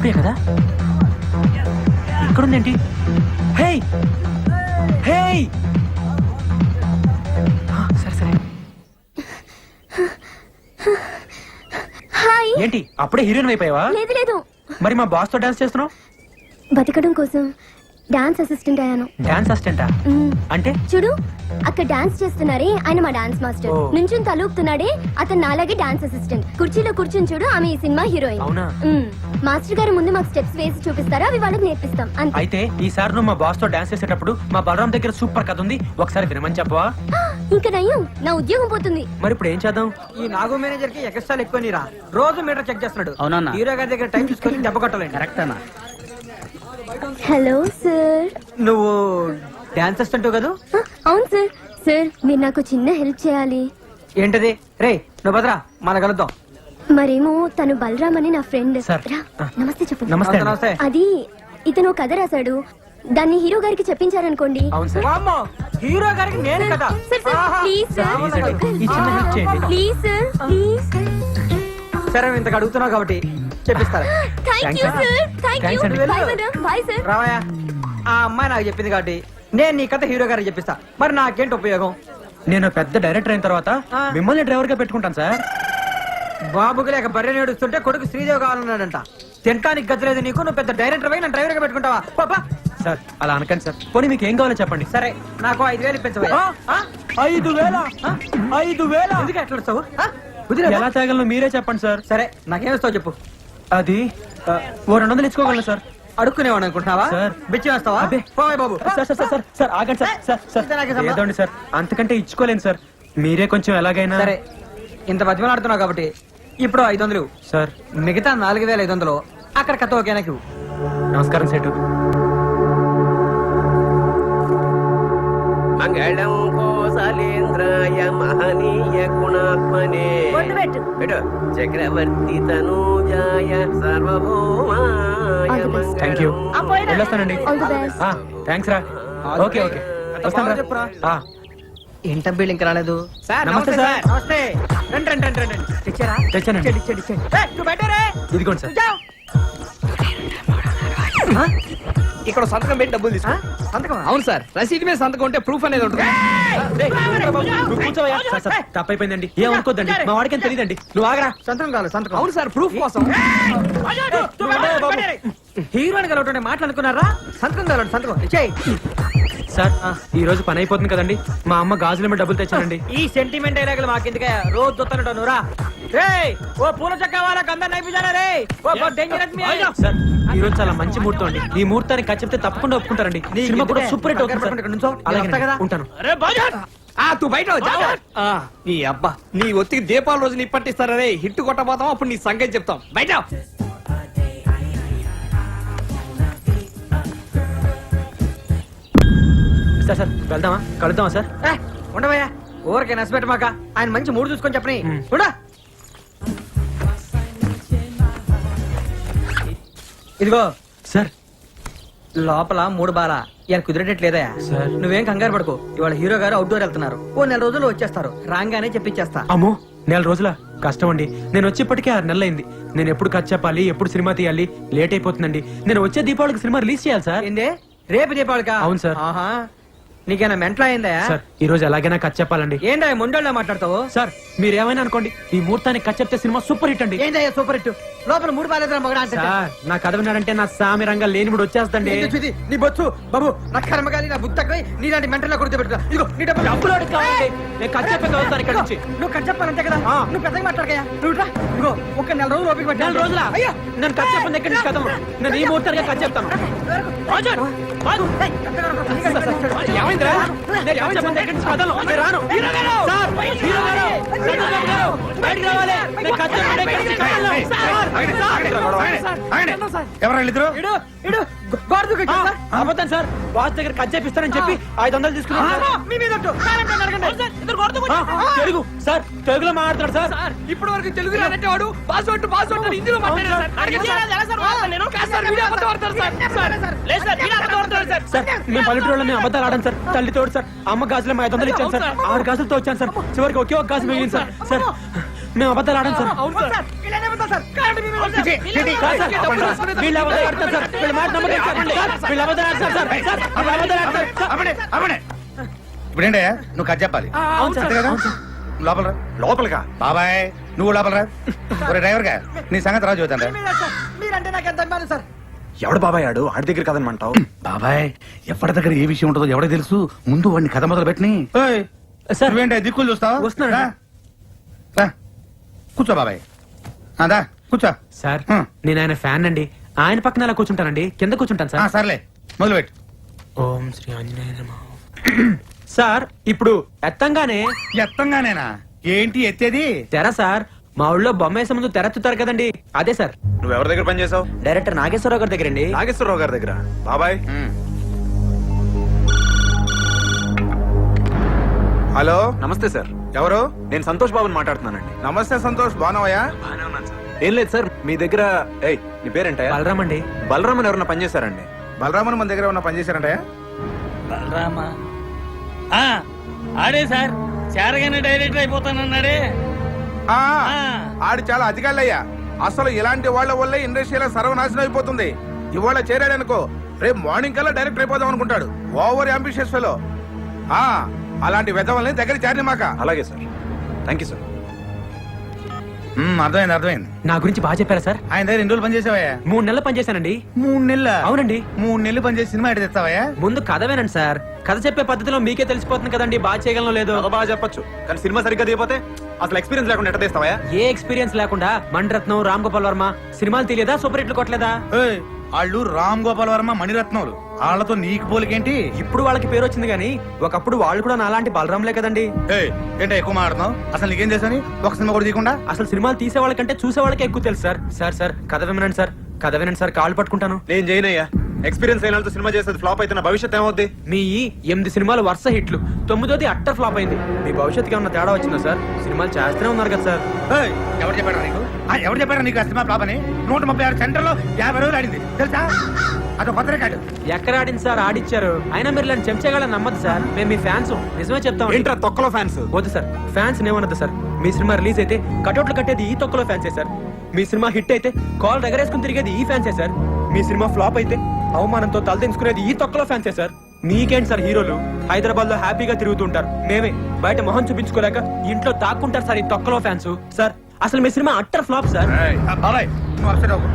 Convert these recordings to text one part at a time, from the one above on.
విష్ణుప్రియ కదా? ఇక్కడుందేంటి? హే హే సరే సరే. హాయ్. ఏంటి అప్పుడే హీరోయిన్ అయిపోయావా? లేదు లేదు, మరి మా బాస్ తో డాన్స్ చేస్తున్నావు? బతకడం కోసం డాన్స్ అసిస్టెంట్ అయ్యాను. డాన్స్ అసిస్టెంటా? అంటే చూడు, అక్కడ డాన్స్ చేస్తున్నారే ఆయన మా డాన్స్ మాస్టర్. ఓ. నుంచుని తలూపుతున్నాడే అతను నాలాగే డాన్స్ అసిస్టెంట్. కుర్చీలో కూర్చుని చూడు, ఆమె ఈ సినిమా హీరోయిన్. అవునా? మాస్టర్ గారు ముందు మాకు స్టెప్స్ వేసి చూపిస్తారా, అవి వాళ్ళకి నేర్పిస్తాం అంతే. అయితే ఈసారి నువ్వు మా బాస్ తో డాన్స్ చేసేటప్పుడు మా బలరాం దగ్గర సూపర్ కథ ఉంది, ఒకసారి వినమని చెప్పవా? ఇంకా నయ్యం, నా ఉద్యోగం పోతుంది. మరి ఇప్పుడు ఏం చేద్దాం? ఈ నాగు మేనేజర్ కి ఎక్స్ట్రాలు ఎక్కువ నీరా, రోజు మీటర్ చెక్ చేస్తున్నాడు. అవునన్నా. హీరో గారి దగ్గర టైం చూసుకొని దెబ్బ కొట్టలేదు. కరెక్ట్ అన్న. Hello sir. నువ్వు డాన్స్ అసిస్టెంట్ కదా? అవును సార్. సార్ మీరు నాకు చిన్న హెల్ప్ చేయాలి. ఏంటది? రే నువ్వు భద్రా, మన కలుద్దాం. మరేమో తను బలరామ్ అని నా ఫ్రెండ్. సార్. నమస్తే చెప్పండి. నమస్తే అండి. నమస్తే. అది ఇతను కథ రాశాడు, దాన్ని హీరో గారికి చెప్పించారనుకోండి. అవును సార్. వామ్మో, హీరో గారికి నేను కదా? సార్, సార్, ఆహా. Please sir. ప్లీజ్ అండి, ఈ చిన్న హెల్ప్ చేయండి. Please sir, please. సరే ఇంతకు అడుగుతున్నావు కాబట్టి చెప్పిస్తారా? Thank you sir. Thank you. Thanks అండి. Bye madam. Bye sir. రావయ్యా, ఆ అమ్మాయి నాకు చెప్పింది కాబట్టి నేను నీ కథ హీరో గారికి చెప్పిస్తా. మరి నాకేంటి ఉపయోగం? నేను పెద్ద డైరెక్టర్ అయిన తర్వాత మిమ్మల్ని డ్రైవర్ గా పెట్టుకుంటాను సార్. బాబుకి లేక బర్రె నేడుస్తుంటే కొడుకు శ్రీదేవి కావాలన్నాడంట. తింటానికి గచ్చలేదు నీకు, నువ్వు పెద్ద డైరెక్టర్ పోయి నన్ను డ్రైవర్ గా పెట్టుకుంటావా? పాపా. సార్ అలా అనకండి సార్. పోనీ మీకు ఏం కావాలో చెప్పండి. సరే నాకు 5,000 ఇప్పించవయ్యా. 5,000? 5,000? ఎందుకు ఎట్లా వస్తావు? ఎలా తేగలను మీరే చెప్పండి సార్. సరే నాకేమిస్తావు చెప్పు. అది ఓ 200 ఇచ్చుకోగలను సార్. అడుక్కునేవాడు అనుకుంటున్నావా? సార్. బిచ్చి వేస్తావా? అబ్బే. పోయ్ బాబు. సార్ సార్ సార్ సార్ ఆగండి సార్. సార్ సార్ ఇంత నాకే సంబంధం. ఏదండి సార్, అంతకంటే ఇచ్చుకోలేను సార్. మీరే కొంచెం ఎలాగైనా. సరే ఇంత బతిమలాడుతున్నావు కాబట్టి ఇప్పుడు 500 సార్. మిగతా 4,500 అక్కడ కథ ఓకే నాకు. నమస్కారం సేటు. మంగళం కోసలేంద్రాయ మహనీయ గుణాత్మనే పెట్టు చక్రవర్తి తనూజాయ సర్వభౌమాయ థ్యాంక్ యూ. వెళ్ళొస్తానండి. All the best. థ్యాంక్స్ రా. ఓకే ఓకే వస్తాను రా. ఏంటబ్బీళ్ళు ఇంకా రాలేదు. నమస్తే సార్. నమస్తే. రండి రండి రండి రండి. తెచ్చారా? తెచ్చానండి. ఇచ్చేయండి, ఇచ్చేయండి, ఇచ్చేయండి. ఏయ్, నువ్వు బయటరే. ఇదిగోండి సార్. జావ్. ఇక్కడ సంతకం పెట్టి డబ్బులు తీసుకో. సంతకమా? అవును సార్, రసీదు మీద సంతకం ఉంటే ప్రూఫ్ అనేది ఉంటుంది. రేయ్, నువ్వు కూర్చోవయ్యా. Sir, sir, తప్పైపోయిందండి. ఏం అనుకోద్దండి, మా వాడికి తెలియదండి. నువ్వు ఆగరా. సంతకం కావాలి, సంతకం. అవును సార్, ప్రూఫ్ కోసం. హీరోయిన్ కలవటం మాటలు అనుకున్నారా? సంతకం కావాలి, సంతకం. ఇచ్చేయ్. సార్ ఈ రోజు పని అయిపోతుంది కదండి, మా అమ్మ గాజుల మీద డబ్బులు తెచ్చానండి. ఈ సెంటిమెంట్ డైలాగులు మాకెందుకే? రోజు చూస్తాను నువ్వురా. రేయ్, ఓ పూల చక్క వాళ్ళ గంధం నైపుజారా రే. ఓ డేంజరస్ మీ. సార్ ఈ రోజు చాలా మంచి ముహూర్తం అండి. ఈ ముహూర్తానికి ఖర్చు చెప్తే తప్పకుండా ఒప్పుకుంటారండి. సినిమా కూడా సూపర్ హిట్ అవుతుంది సార్. అలాగే కదా. ఉంటాను. తూ బయట నీ అబ్బా, నీ ఒత్తికి దీపావళి రోజు నీ పట్టిస్తారా రే. హిట్ కొట్టబోతాం, అప్పుడు నీ సంగతి చెప్తాం. బయట సార్ సార్ వెళ్దామా, కలుద్దామా సార్? ఉండవయ్యా, ఊరికే నచ్చబెట్ట మాక. ఆయన మంచి మూడు చూసుకొని చెప్పని. చూడా ఇదిగో సార్. లోపల 3 బాల ఇలా కుదిరేటట్లేదయా. సార్. నువ్వేం కంగారు పడుకో. ఇవాళ హీరో గారు అవుట్డోర్ వెళ్తున్నారు. ఓ 4 రోజుల్లో వచ్చేస్తారు. రాగానే చెప్పించేస్తా. అమ్మో 4 రోజుల కష్టం అండి. నేను వచ్చేప్పటికే 6 నెలలు అయింది. నేను ఎప్పుడు ఖర్చు చెప్పాలి, ఎప్పుడు సినిమా తీయాలి, లేట్ అయిపోతుందండి. నేను వచ్చే దీపావళికి సినిమా రిలీజ్ చేయాలి సార్. ఏందే రేపు దీపావళికా? అవును సార్. ఆహా, నీకేనా మెంటలా అయిందా? సార్ ఈ రోజు ఎలాగైనా ఖర్చు చెప్పాలండి. ఏందా మొండోళ్ళ మాట్లాడతావు? సార్ మీరేమైనా అనుకోండి, ఈ ముహూర్తానికి ఖర్చు చెప్తే సినిమా సూపర్ హిట్ అండి. ఏందయ్యా సూపర్ హిట్? లోపల 3 బాలేదా మగడా అంటే? సార్ నా కథ విన్నాడంటే నా సామి రంగా లేనిముడు వచ్చేస్తండి. నీ బొచ్చు బాబు, నా కర్మగాలి, నా బుద్ధకై నీలాంటి మెంటల్లో కొడుతూ పెట్టుకో. ఇదిగో నీ డబ్బులు. డబ్బులోడు కావాలండి. నేను ఖర్చు చెప్పే కలుగుతాను ఇక్కడ నుంచి. నువ్వు ఖర్చు చెప్పాలంతే కదా. నువ్వు పెద్దగా మాట్లాడకయ్యా. నువ్వు ఇట్రా. ఇదిగో ఒక 4 రోజులు ఓపిక పట్టు. 4 రోజులా? అయ్యో, నేను ఖర్చు చెప్పండి ఎక్కడి నుంచి కథ. నేను ఈ ముహూర్తానికి ఖర్చు చెప్తాను. ఏమైందిరా? నేను ఖర్చు చెప్పండి ఎక్కడి నుంచి కథలు. నేను రాను. సార్, హీరో గారు, చంద్రబాబు గారు, బయటికి రావాలి. నేను ఖర్చు చెప్పండి ఎక్కడి నుంచి కథలు. అబద్ధం సార్. బాస్ దగ్గర ఖర్చు చేపిస్తానని చెప్పి 500 తీసుకున్నాను. తెలుగు సార్, తెలుగులో మాట్లాడతాడు సార్. ఇప్పటి వరకు తెలుగు రానంటే వాడు పాస్వర్డ్ పాస్వర్డ్ ఇందులో మాట్లాడారు సార్. సార్ మేము పల్లెటూరులో మేము అబద్ధాలు ఆడాను సార్. తల్లి తోడు సార్. అమ్మ గాజులు 500 ఇచ్చాను సార్. 6 గాజులతో వచ్చాను సార్. చివరికి ఒకే ఒక గాజు మిగిలింది సార్. సార్ మేము అబద్ధాలు ఆడాం సార్ అవును సార్. సార్, వీళ్ళనే అబద్ధాలు సార్. కాదండి, మేము అబద్ధాలు. చిచి, చిచి, సార్, సార్, ఆపండి. వీళ్ళు అబద్ధాలు ఆడతారు సార్. వీళ్ళ మాట నమ్మకండి సార్. వీళ్ళు అబద్ధాలు ఆడతారు సార్. సార్, వీళ్ళు అబద్ధాలు ఆడతారు సార్. ఇప్పుడేంటయ్యా నువ్వు కథ చెప్పాలి అవును సార్. అంతే కదా లోపల రా లోపలిగా బాబాయ్ నువ్వు లోపల రా ఒరే డ్రైవర్ గా నీ సంగతి రాజు చూద్దాం మీరే సార్. మీరంటే నాకు ఎంత అభిమానం సార్. ఎవడు బాబాయ్ ఆడు ఆడి దగ్గర కదనమంటావు బాబాయ్ ఎవరి దగ్గర ఏ విషయం ఉంటుందో ఎవరికి తెలుసు ముందు వాడిని కథ మొదలు పెట్టిని సార్. నువ్వేంటి దిక్కులు చూస్తావు వస్తున్నాను. రా. రా. కూర్చో బాబాయ్ అదా కూర్చో సార్ హ్మ్. నేను ఆయన ఫ్యాన్ అండి. ఆయన పక్కన అలా కూర్చుంటానండి, కింద కూర్చుంటాను సార్. సర్లే మొదలు పెట్టు ఓం శ్రీ ఆంజనేయ నమః. సార్ ఇప్పుడు ఎత్తంగానే ఎత్తంగానేనా ఏంటి ఎత్తేది తెర సార్. మా ఊళ్ళో బొమ్మ వేసే ముందు తెరచుతారు కదండి, అదే సార్. నువ్వు ఎవరి దగ్గర పని చేసావు డైరెక్టర్ నాగేశ్వరరావు గారి దగ్గర అండి. నాగేశ్వరరావు గారి దగ్గర బాబాయ్ హలో నమస్తే సార్. ఎవరు? నేను సంతోష్ బాబుని మాట్లాడుతున్నానండి. నమస్తే సంతోష్, బాగున్నావయ్యా? బాగానే ఉన్నాను సార్. ఏం లేదు సార్, మీ దగ్గర ఏయ్ నీ పేరేంటయ్యా? బలరామ్ అండి. బలరామన్ ఎవరన్నా పని చేశారండి? బలరామన్ మన దగ్గర ఉన్న పని చేశారంటయ్యా? బలరామా ఆడే సార్, చేరగానే డైరెక్టర్ అయిపోతానన్నాడే. ఆ, ఆడు చాలా అధికారులయ్యా. అసలు ఇలాంటి వాళ్ళ వల్లే ఇండస్ట్రీలో సర్వనాశనం అయిపోతుంది. ఇవాళ చేరాడనుకో రేపు మార్నింగ్ కల్లా డైరెక్ట్ అయిపోదాం అనుకుంటాడు. Over ambitious fellow. అలాంటి వెధవల్ని దగ్గర చేరని మాక. అలాగే సార్, థ్యాంక్ యూ సార్. అర్థమైంది అర్థమైంది నా గురించి బాగా చెప్పారా సార్? ఆయన దగ్గర 2 రోజులు పని చేసావయ్యా 3 నెలలు పనిచేశానండి. 3 నెలల అవునండి. 3 నెలలు పని చేసి సినిమా ఎడ తెస్తావయ్యా ముందు కథ వినండి సార్. కథ చెప్పే పద్ధతిలో మీకే తెలిసిపోతుంది కదండి బాగా చేయగలను లేదో. చాలా బాగా చెప్పొచ్చు, కానీ సినిమా సరిగ్గా దిగిపోతే అసలు ఎక్స్పీరియన్స్ లేకుండా ఎట్ట తీస్తావా? ఏ ఎక్స్పీరియన్స్ లేకుండా మణిరత్నం, రామ్ గోపాల్ వర్మ సినిమాలు తెలియదా? సూపర్ హిట్లు కొట్టలేదా? ఏయ్, వాళ్ళు రామ్ గోపాల్ వర్మ మణిరత్నములు వాళ్ళతో నీకు పోలికేంటి ఇప్పుడు వాళ్ళకి పేరు వచ్చింది కానీ ఒకప్పుడు వాళ్ళు కూడా నాలాంటి బలరాంలే కదండి. ఏయ్, ఏంటో ఎక్కువ మాట్లాడుతున్నావు అసలు నీకేం చేశాని ఒక సినిమా కూడా తీయకుండా అసలు సినిమాలు తీసే వాళ్ళకంటే చూసే వాళ్ళకే ఎక్కువ తెలుసు సార్. సార్ సార్ కథ వినండి సార్, కథ వినండి సార్, కాళ్ళు పట్టుకుంటాను. నేను చేయనయ్యా. ఎక్స్పీరియన్స్ అయిన వాళ్ళతో సినిమా చేసేది ఫ్లాప్ అయితే నా భవిష్యత్ ఏమవుద్ది? మీ 8 సినిమాలు వరుస హిట్లు, 9ది అట్టర్ ఫ్లాప్ అయింది. మీ భవిష్యత్తుకి ఏమన్నా తేడా వచ్చిందా సార్? సినిమాలు చేస్తూనే ఉన్నారు కదా సార్. ఏయ్, ఎవరు చెప్పారా నీకు ఎవరు చెప్పారా నీకు ఆ సినిమా ఫ్లాప్ అని 136 సెంటర్లో 50 రోజులు ఆడింది తెలుసా? అదో కొత్త రికార్డు. ఎక్కడ ఆడింది సార్? ఆడిచ్చారు. అయినా మీరు ఇలాంటి చెంచగాళ్ళని నమ్మద్దు సార్. మేము మీ ఫ్యాన్స్, నిజమే చెప్తాం. ఏంట్రా తొక్కలో ఫ్యాన్స్? వద్దు సార్, ఫ్యాన్స్ ఏమన్నది సార్. మీ సినిమా రిలీజ్ అయితే కటౌట్లు కట్టేది ఈ తొక్కలో ఫ్యాన్సే సార్. మీ సినిమా హిట్ అయితే కాల్ దగ్గరేసుకుని తిరిగేది ఈ ఫ్యాన్సే సార్. మీ సినిమా ఫ్లాప్ అయితే అవమానంతో తలదించుకునేది ఈ తొక్కలో ఫ్యాన్సే సార్. మీకేంటి సార్ హీరోలు హైదరాబాద్ లో హ్యాపీగా తిరుగుతుంటారు, మేమే బయట మొహం చూపించుకోలేక ఇంట్లో దాక్కుంటారు సార్ ఈ తొక్కలో ఫ్యాన్స్. సార్ అసలు మీ సినిమా అట్టర్ ఫ్లాప్ సార్. బాబాయ్ నువ్వు అప్సెట్ అవ్వకు.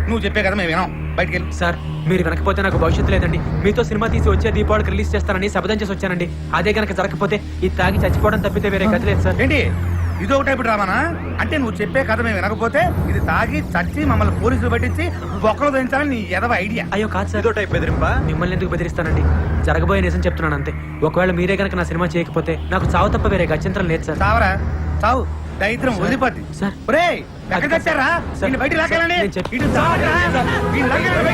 నువ్వు చెప్పే కదా మేము వినాం బయటికి వెళ్ళి సార్ మీరు వెనకపోతే నాకు భవిష్యత్తు లేదండి. మీతో సినిమా తీసి వచ్చే దీపావళికి రిలీజ్ చేస్తానని శపథం చేసి వచ్చానండి. అదే కనుక జరగకపోతే ఇది తాగి చచ్చిపోవడం తప్పితే వేరే గతి లేదు సార్. ఏంటి ఇదో టైపు డ్రామానా? అంటే నువ్వు చెప్పే కథ మేము వినకపోతే ఇది తాగి చచ్చి మమ్మల్ని పోలీసులు పట్టించి బొక్కలు దించాలని నీ ఎదవ ఐడియా. అయ్యో కాదు సార్, ఏదో టైప్ బెదిరింపా? మిమ్మల్ని ఎందుకు బెదిరిస్తానండి? జరగబోయే నిజం చెప్తున్నాను అంతే. ఒకవేళ మీరే కనుక నా సినిమా చేయకపోతే నాకు చావు తప్ప వేరే గత్యంతరం లేదు సార్. చావరా చావు దరిద్రం వదిలిపోద్ది. సార్. ఒరేయ్ ఎక్కడ తెచ్చారా? సార్. బయట లాగాలండి నేను చెప్పి- ఇటు చావరా? వీళ్ళు లాగాలండి.